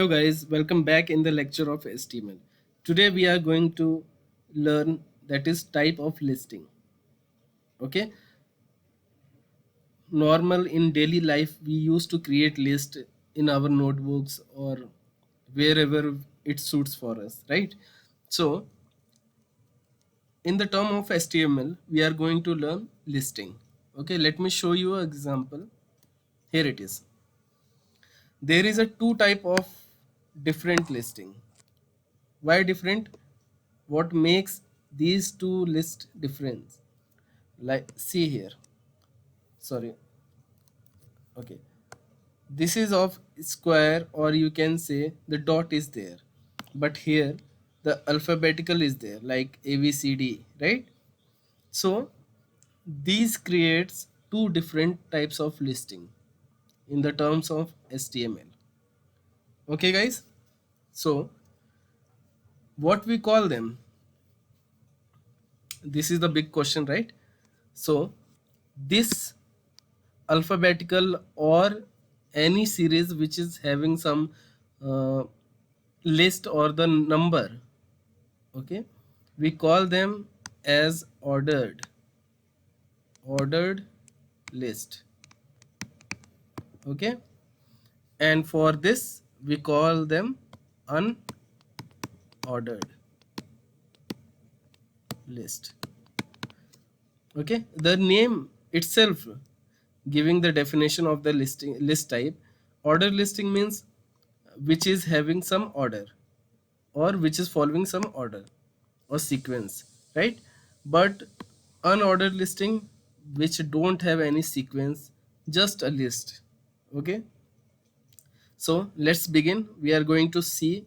Hello guys, welcome back in the lecture of HTML. Today we are going to learn that is type of listing. Okay, normal in daily life we used to create list in our notebooks or wherever it suits for us, right? So in the term of HTML we are going to learn listing. Okay, let me show you an example. Here it is. There is a two type of different listing. Why different? What makes these two lists different? Like see here, sorry, okay, this is of square, or you can say the dot is there, but here the alphabetical is there like ABCD, right? So these creates two different types of listing in the terms of HTML. Okay guys, so what we call them, this is the big question, right? So this alphabetical or any series which is having some uh, list or the number, okay, we call them as ordered list. Okay, and for this we call them unordered list. Okay, the name itself giving the definition of the listing list type. Order listing means which is having some order or which is following some order or sequence, right? But unordered listing which don't have any sequence, just a list. Okay, so let's begin. We are going to see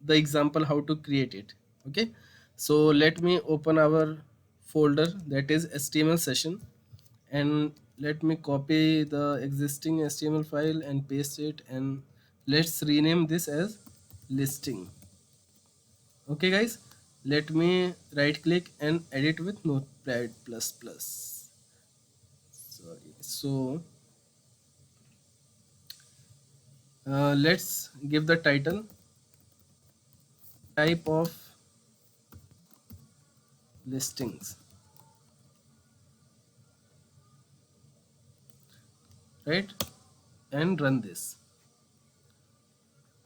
the example how to create it. Okay, so let me open our folder, that is HTML session, and let me copy the existing HTML file and paste it, and let's rename this as listing. Okay guys, let me right click and edit with Notepad plus plus. Sorry, so let's give the title type of listings, right? And run this.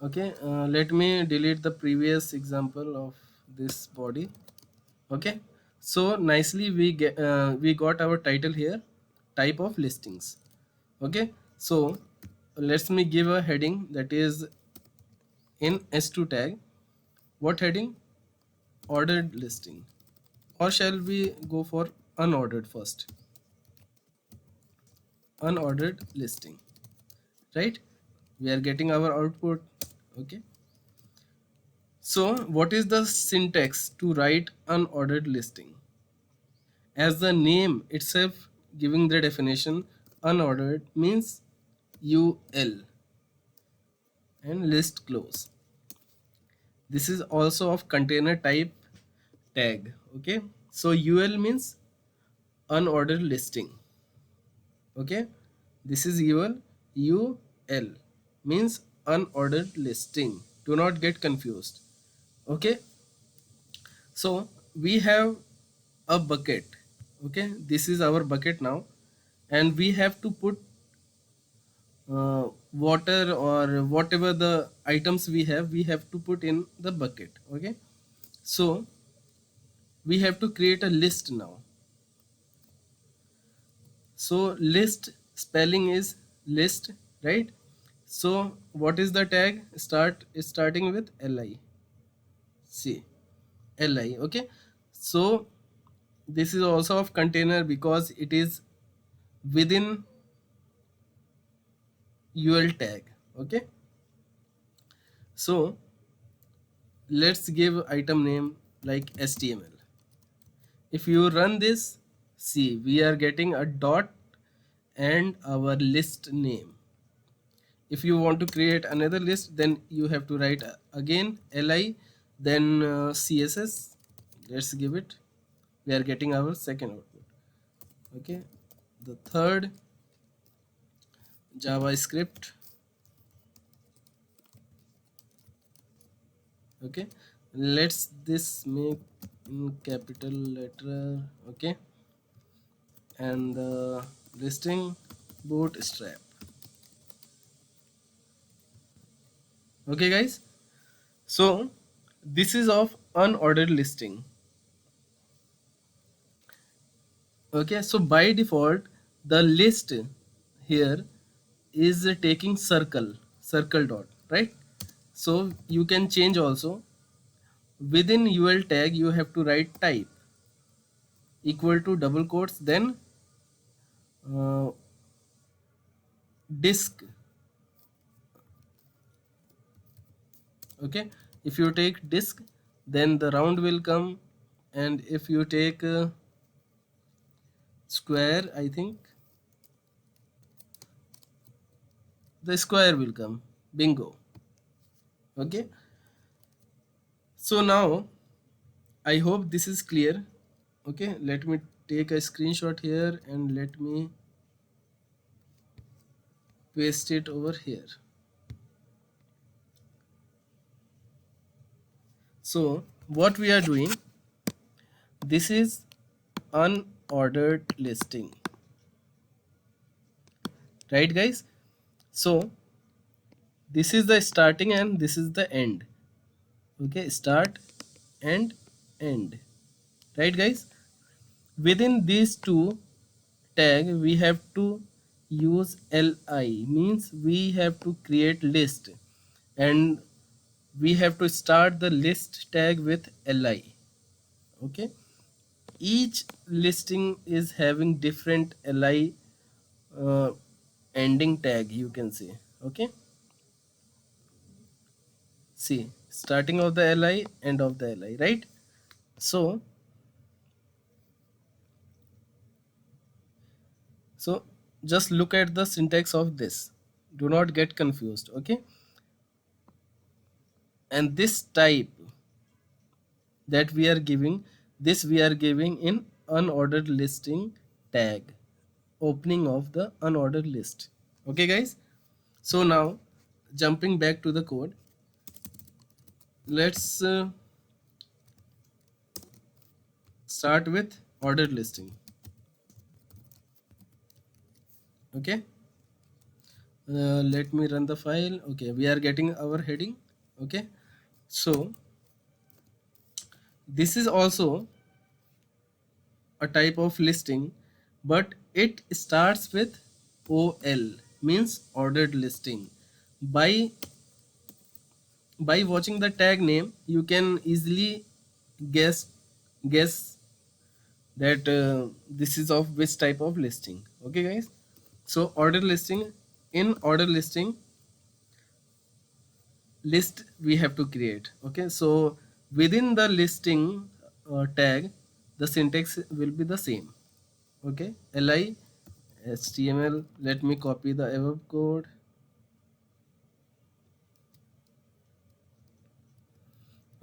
Okay, let me delete the previous example of this body. Okay, so nicely we got our title here, type of listings. Okay, so let's me give a heading, that is in S2 tag. What heading? Ordered listing. Or shall we go for unordered first? Unordered listing, right? We are getting our output. Okay, so what is the syntax to write unordered listing? As the name itself giving the definition, unordered means UL and list close. This is also of container type tag. Okay, so UL means unordered listing. Okay, this is UL means unordered listing. Do not get confused. Okay, so we have a bucket. Okay, this is our bucket now, and we have to put water or whatever the items we have to put in the bucket. Okay, so we have to create a list now. So list spelling is list, right? So what is the tag? Starting with li, see, li. Okay, so this is also of container because it is within ul tag. Okay, so let's give item name like html. If you run this, see, we are getting a dot and our list name. If you want to create another list, then you have to write again li, then css. Let's give it. We are getting our second output. Okay, the third javascript, Okay, let's this make in capital letter. Okay, and the listing bootstrap. Okay guys, so this is of unordered listing. Okay, so by default the list here is taking circle dot, right? So you can change also. Within ul tag you have to write type equal to double quotes, then uh, disk. Okay, if you take disk, then the round will come, and if you take square, I think the square will come. Bingo. Okay, so now I hope this is clear. Okay, let me take a screenshot here and let me paste it over here. So what we are doing, this is unordered listing, right guys? So this is the starting and this is the end. Okay, start and end, right guys? Within these two tag we have to use li, means we have to create list, and we have to start the list tag with li. Okay, each listing is having different li uh, ending tag, you can say. Okay, see, starting of the li, end of the li, right? So so just look at the syntax of this, do not get confused. Okay, and this type that we are giving, this we are giving in unordered listing tag, opening of the unordered list. Okay guys, so now jumping back to the code, let's start with ordered listing. Okay, let me run the file. Okay, we are getting our heading. Okay, so this is also a type of listing, but it starts with ol, means ordered listing. By by watching the tag name you can easily guess that this is of which type of listing. Okay guys, so order listing, in order listing list we have to create. Okay, so within the listing tag the syntax will be the same. Okay, li html, let me copy the above code.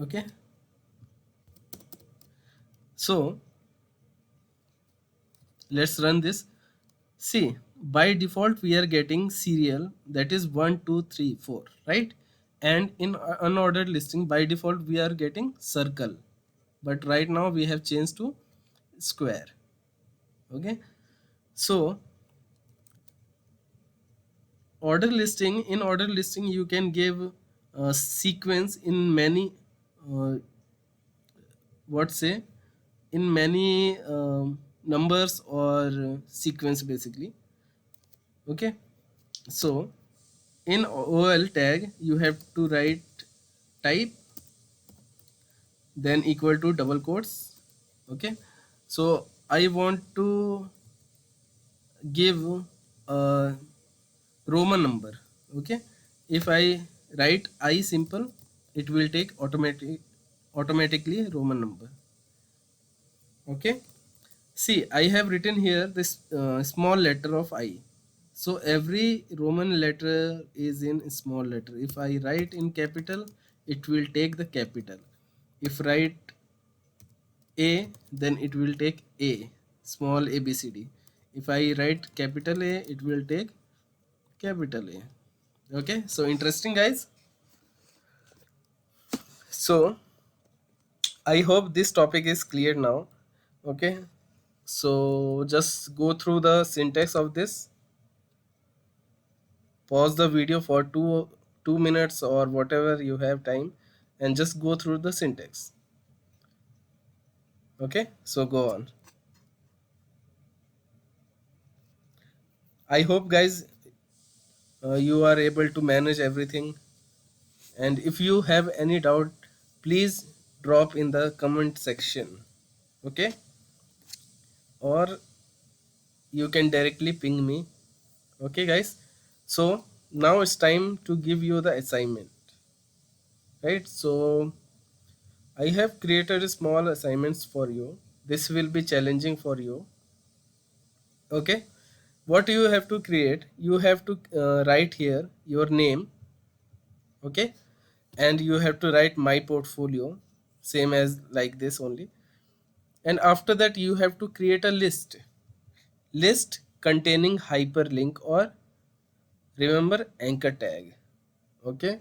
Okay, so let's run this. See, by default we are getting serial, that is 1 2 3 4, right? And in unordered listing by default we are getting circle, but right now we have changed to square. Okay, so order listing, in order listing you can give a sequence in many uh, what say, in many numbers or sequence basically. Okay, so in ol tag you have to write type, then equal to double quotes. Okay, so I want to give a roman number. Okay, if I write I simple, it will take automatically roman number. Okay, see, I have written here this small letter of I. So every roman letter is in small letter. If I write in capital, it will take the capital. If write A, then it will take A, small a b c d. If I write capital A, it will take capital A. Okay, so interesting guys. So I hope this topic is clear now. Okay, so just go through the syntax of this. Pause the video for 2 minutes or whatever you have time, and just go through the syntax. Okay, so go on. I hope guys, you are able to manage everything, and if you have any doubt, please drop in the comment section. Okay, or you can directly ping me. Okay guys, so now it's time to give you the assignment, right? So I have created small assignments for you. This will be challenging for you. Okay, what you have to create, you have to write here your name. Okay, and you have to write my portfolio, same as like this only. And after that you have to create a list containing hyperlink, or remember, anchor tag. Okay,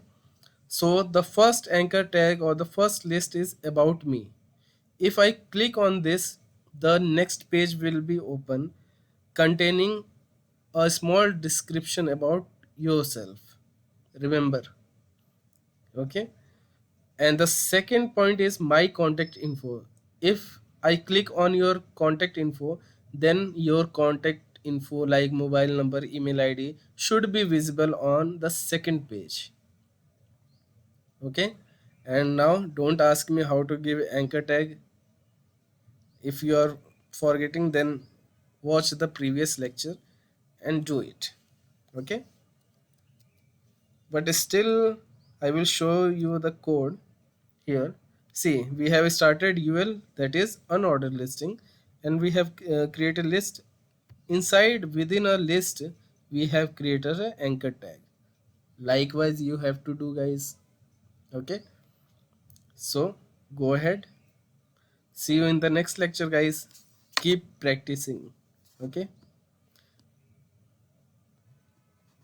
so the first anchor tag or the first list is about me. If I click on this, the next page will be open, containing a small description about yourself. Remember, okay? And the second point is my contact info. If I click on your contact info, then your contact info like mobile number, email ID should be visible on the second page. Okay, and now don't ask me how to give anchor tag. If you are forgetting, then watch the previous lecture and do it. Okay, but still I will show you the code here. See, we have started ul, that is unordered listing, and we have created list. Inside, within a list, we have created an anchor tag. Likewise you have to do, guys. Okay, so go ahead. See you in the next lecture, guys. Keep practicing. Okay.